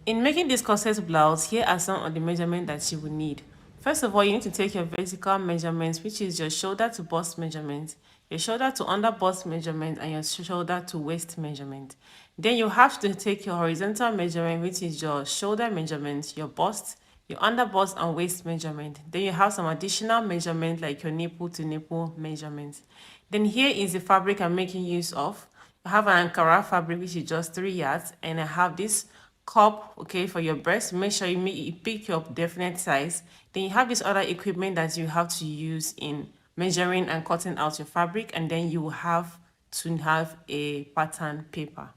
In making this corset blouse, here are some of the measurements that you will need. First of all, you need to take your vertical measurements, which is your shoulder to bust measurement, your shoulder to under bust measurement, and your shoulder to waist measurement. Then you have to take your horizontal measurement, which is your shoulder measurement, your bust, your under bust and waist measurement. Then you have some additional measurement like your nipple to nipple measurement. Then here is the fabric I'm making use of. I have an Ankara fabric, which is just 3 yards, and I have this cup, okay, for your breast. Make sure you pick your definite size. Then you have this other equipment that you have to use in measuring and cutting out your fabric, and then you will have to have a pattern paper.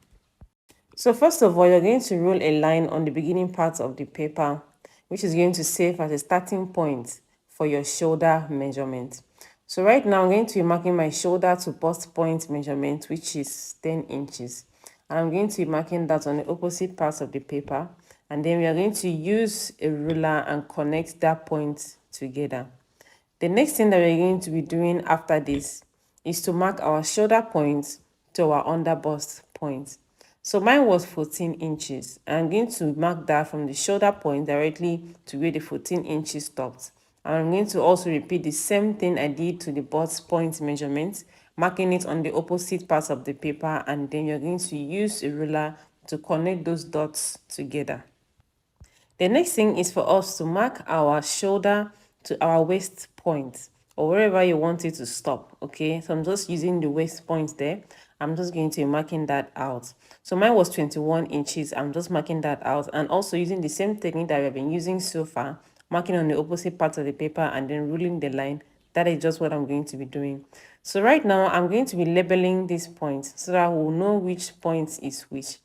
So first of all, you're going to roll a line on the beginning part of the paper, which is going to serve as a starting point for your shoulder measurement. So right now I'm going to be marking my shoulder to bust point measurement, which is 10 inches. And I'm going to be marking that on the opposite parts of the paper. And then we are going to use a ruler and connect that point together. The next thing that we're going to be doing after this is to mark our shoulder point to our under bust point. So mine was 14 inches. I'm going to mark that from the shoulder point directly to where the 14 inches stopped. And I'm going to also repeat the same thing I did to the bust point measurement, marking it on the opposite parts of the paper, and then you're going to use a ruler to connect those dots together. The next thing is for us to mark our shoulder to our waist point, or wherever you want it to stop. Okay, so I'm just using the waist point there. I'm just going to be marking that out. So mine was 21 inches. I'm just marking that out, and also using the same technique that we've been using so far, marking on the opposite part of the paper and then ruling the line. That is just what I'm going to be doing. So right now I'm going to be labeling these points so that we'll know which point is which.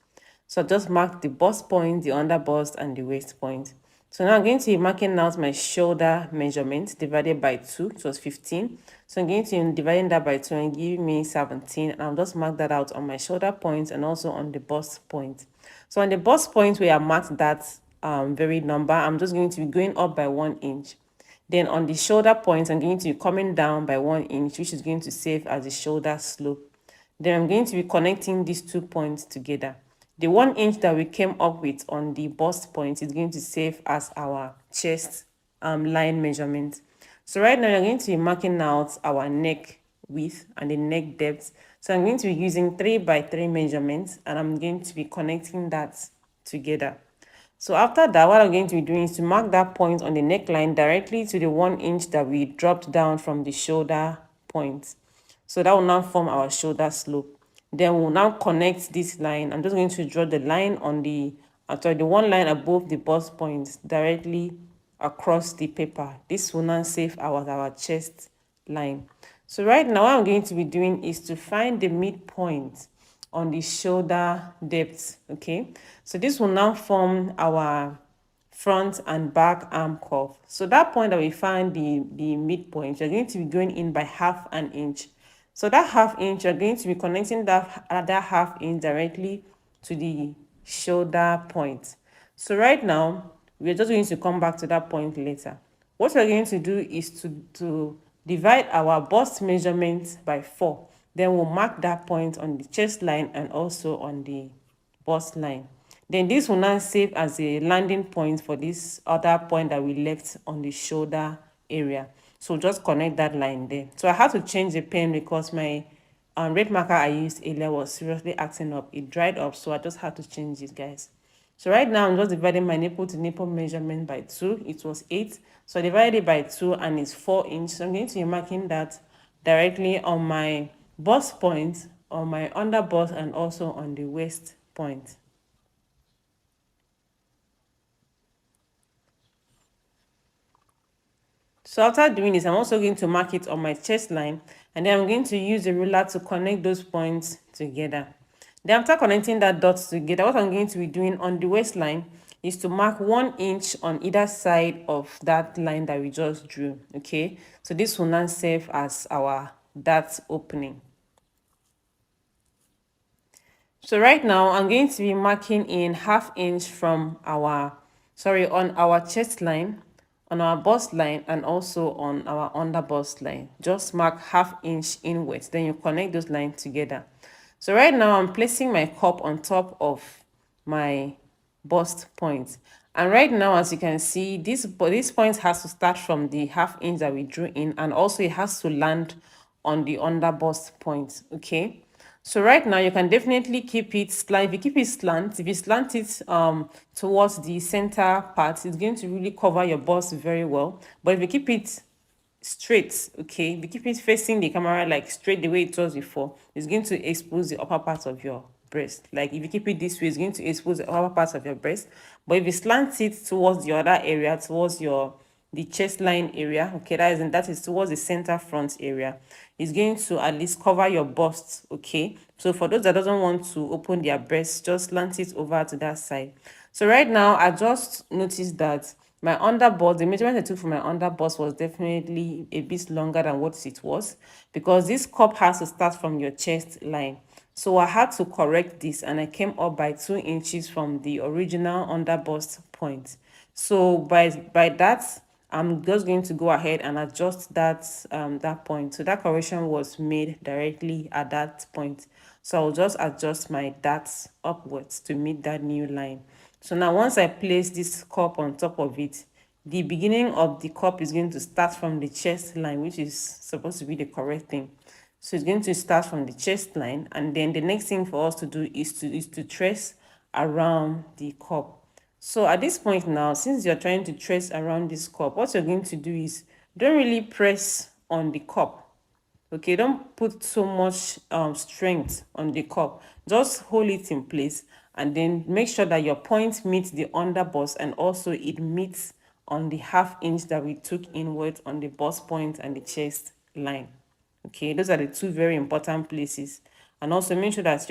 So just mark the bust point, the under bust, and the waist point. So now I'm going to be marking out my shoulder measurement divided by 2. It was 15. So I'm going to be dividing that by 2 and give me 17. And I'll just mark that out on my shoulder point and also on the bust point. So on the bust point where I marked that very number, I'm just going to be going up by 1 inch. Then on the shoulder point, I'm going to be coming down by 1 inch, which is going to serve as the shoulder slope. Then I'm going to be connecting these 2 points together. The 1 inch that we came up with on the bust point is going to serve as our chest line measurement. So right now we're going to be marking out our neck width and the neck depth. So I'm going to be using 3 by 3 measurements, and I'm going to be connecting that together. So after that, what I'm going to be doing is to mark that point on the neckline directly to the 1 inch that we dropped down from the shoulder point. So that will now form our shoulder slope. Then we'll now connect this line. I'm just going to draw the line on the one line above the bust point directly across the paper. This will now save our chest line. So right now what I'm going to be doing is to find the midpoint on the shoulder depth. Okay, so this will now form our front and back arm curve. So that point that we find the midpoint, you're going to be going in by half an inch. So that half inch, you're going to be connecting that half inch directly to the shoulder point. So right now, we're just going to come back to that point later. What we're going to do is to divide our bust measurement by 4. Then we'll mark that point on the chest line and also on the bust line. Then this will now serve as a landing point for this other point that we left on the shoulder area. So just connect that line there. So I had to change the pen because my red marker I used earlier was seriously acting up. It dried up, so I just had to change it, guys. So right now I'm just dividing my nipple to nipple measurement by 2. It was 8. So I divided it by 2 and it's 4 inches. So I'm going to be marking that directly on my bust point, on my under bust, and also on the waist point. So after doing this, I'm also going to mark it on my chest line, and then I'm going to use a ruler to connect those points together. Then after connecting that dots together, what I'm going to be doing on the waistline is to mark 1 inch on either side of that line that we just drew. Okay, so this will now serve as our dart opening. So right now I'm going to be marking in half inch from on our chest line, on our bust line, and also on our under bust line. Just mark half inch inwards, then you connect those lines together. So right now I'm placing my cup on top of my bust point. And right now, as you can see, this point has to start from the half inch that we drew in, and also it has to land on the under bust point. Okay, so right now you can definitely keep it slant. If you keep it slant, if you slant it towards the center part, it's going to really cover your bust very well. But if you keep it straight, okay, if you keep it facing the camera like straight the way it was before, it's going to expose the upper part of your breast. Like if you keep it this way, it's going to expose the upper part of your breast. But if you slant it towards the other area, towards the chest line area, okay, that is towards the center front area, it's going to at least cover your bust. Okay, so for those that doesn't want to open their breast, just slant it over to that side. So right now I just noticed that my underbust, the measurement I took for my underbust was definitely a bit longer than what it was, because this cup has to start from your chest line. So I had to correct this, and I came up by 2 inches from the original underbust point. So by that, I'm just going to go ahead and adjust that point. So that correction was made directly at that point. So I'll just adjust my darts upwards to meet that new line. So now once I place this cup on top of it, the beginning of the cup is going to start from the chest line, which is supposed to be the correct thing. So it's going to start from the chest line, and then the next thing for us to do is to trace around the cup. So at this point now, since you're trying to trace around this cup, what you're going to do is don't really press on the cup. Okay, don't put so much strength on the cup. Just hold it in place, and then make sure that your point meets the under bust, and also it meets on the half inch that we took inward on the bust point and the chest line. Okay, those are the two very important places. And also make sure that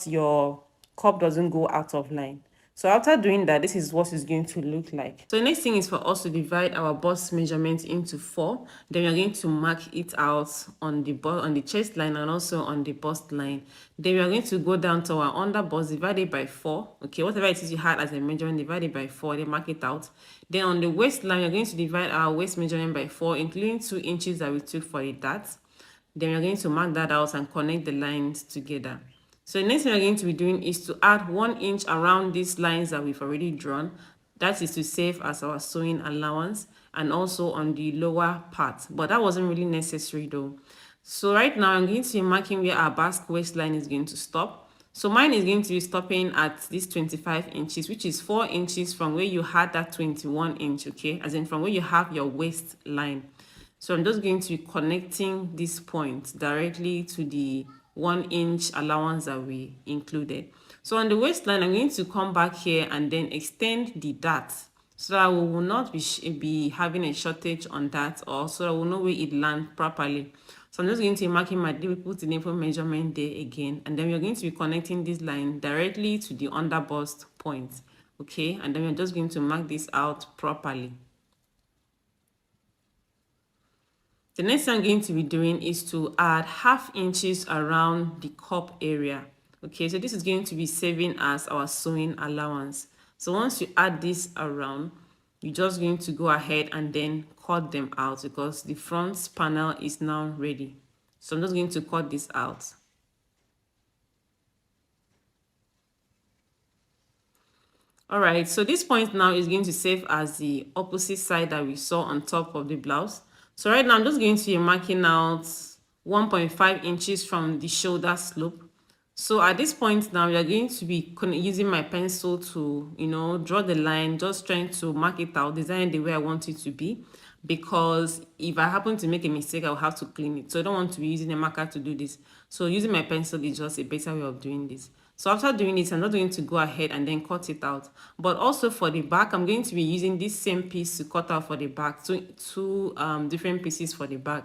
your cup doesn't go out of line. So after doing that, this is what it's going to look like. So the next thing is for us to divide our bust measurement into 4. Then we are going to mark it out on the chest line and also on the bust line. Then we are going to go down to our under bust, divide it by 4. Okay, whatever it is you had as a measurement, divide it by 4, then mark it out. Then on the waistline, we're going to divide our waist measurement by 4, including 2 inches that we took for the dart. Then we're going to mark that out and connect the lines together. So the next thing we're going to be doing is to add 1 inch around these lines that we've already drawn. That is to save as our sewing allowance, and also on the lower part. But that wasn't really necessary though. So right now I'm going to be marking where our basque waistline is going to stop. So mine is going to be stopping at this 25 inches, which is 4 inches from where you had that 21 inch, okay? As in from where you have your waistline. So I'm just going to be connecting this point directly to the 1 inch allowance that we included. So on the waistline, I'm going to come back here and then extend the dart, so that we will not be having a shortage on that, or so that we'll know where it lands properly. So I'm just going to be marking my put the nipple measurement there again, and then we're going to be connecting this line directly to the under bust point. Okay, and then we're just going to mark this out properly. The next thing I'm going to be doing is to add half inches around the cup area. Okay, so this is going to be serving as our sewing allowance. So once you add this around, you're just going to go ahead and then cut them out, because the front panel is now ready. So I'm just going to cut this out. All right, so this point now is going to serve as the opposite side that we saw on top of the blouse. So right now I'm just going to be marking out 1.5 inches from the shoulder slope. So at this point now, we are going to be using my pencil to, draw the line, just trying to mark it out, design the way I want it to be. Because if I happen to make a mistake, I'll have to clean it. So I don't want to be using a marker to do this. So using my pencil is just a better way of doing this. So after doing this, I'm not going to go ahead and then cut it out. But also for the back, I'm going to be using this same piece to cut out for the back, two different pieces for the back.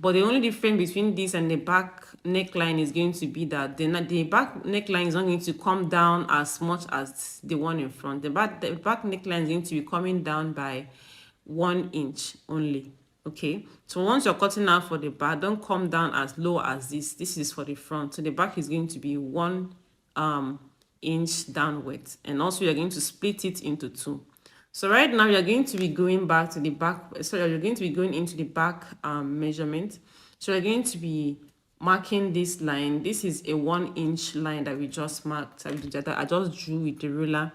But the only difference between this and the back neckline is going to be that the back neckline is not going to come down as much as the one in front. The back neckline is going to be coming down by 1 inch only. Okay, so once you're cutting out for the back, don't come down as low as this is for the front. So the back is going to be 1 inch downwards, and also you're going to split it into 2. So right now you're going to be going back to the back, so you're going to be going into the back measurement. So you're going to be marking this line. This is a 1 inch line that we just marked, that I just drew with the ruler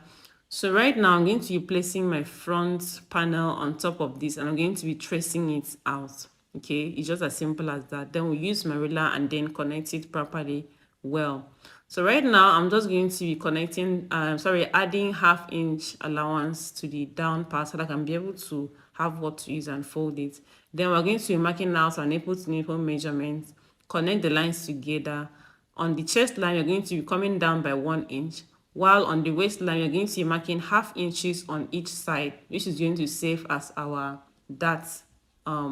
So right now I'm going to be placing my front panel on top of this, and I'm going to be tracing it out. Okay, it's just as simple as that. Then we use my ruler and then connect it properly well. So right now I'm just going to be connecting, adding 1/2 inch allowance to the down part so that I can be able to have what to use and fold it. Then we're going to be marking out our nipple to nipple measurements, connect the lines together. On the chest line, you're going to be coming down by 1 inch, while on the waistline, you're going to be marking 1/2 inches on each side, which is going to serve as our dart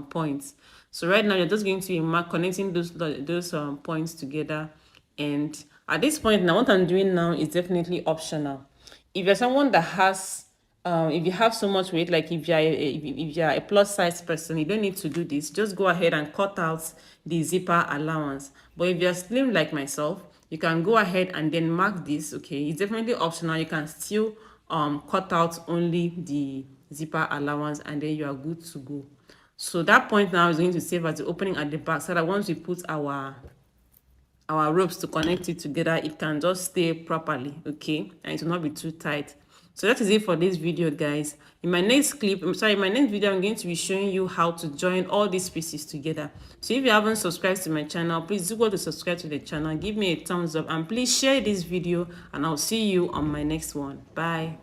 points. So right now, you're just going to be connecting those points together. And at this point now, what I'm doing now is definitely optional. If you're someone that has if you have so much weight, like if you're a plus size person, you don't need to do this. Just go ahead and cut out the zipper allowance. But if you're slim like myself, you can go ahead and then mark this. Okay, it's definitely optional. You can still cut out only the zipper allowance, and then you are good to go. So that point now is going to save as the opening at the back, so that once we put our ropes to connect it together, it can just stay properly, okay, and it will not be too tight. So that is it for this video, guys. In my next video, I'm going to be showing you how to join all these pieces together. So if you haven't subscribed to my channel, please do go to subscribe to the channel, give me a thumbs up, and please share this video, and I'll see you on my next one. Bye.